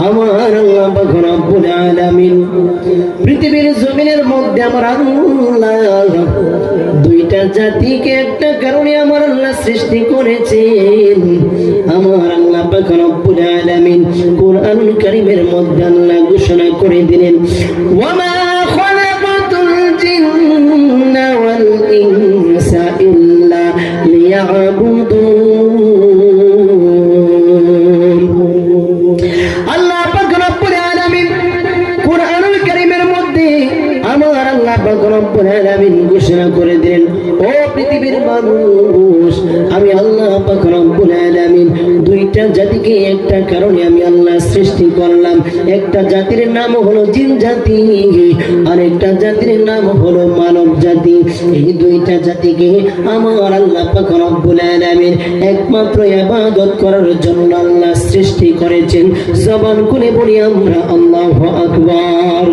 আমার আল্লাহ পাক রব্বুল আলামিন পৃথিবীর জমিনের মধ্যে আমার আল্লাহ দুইটা জাতিকে একটা কারণে আমার আল্লাহ সৃষ্টি করেছেন। আমার আল্লাহ পাক রব্বুল আলামিন কুরআনুল কারীমের মধ্যে আল্লাহ ঘোষণা করে দিলেন, ওয়ামা খালাকাতুল জিন্না ওয়াল ইনসা ইল্লা লিয়াবুদুন। আল্লাহ পাক রব্বুল আলামিন কুরআনুল কারীমের মধ্যে আমার আল্লাহ পাক রব্বুল আলামিন ঘোষণা করে দিলেন, ও পৃথিবীর মানুষ, আমি আল্লাহ পাক রব্বুল আলামিন দুইটা জাতিকে একটা কারণে আমি আল্লাহ সৃষ্টি করলাম। একটা জাতির নাম হলো জিন জাতি, আর একটা জাতির নাম হলো মানব জাতি। এই দুইটা জাতিকে আমার আল্লাহ পাক রব্বুল আলামিন একমাত্র ইবাদত করার জন্য আল্লাহ সৃষ্টি করেছেন। জবান খুলে বলি আমরা আল্লাহু আকবার।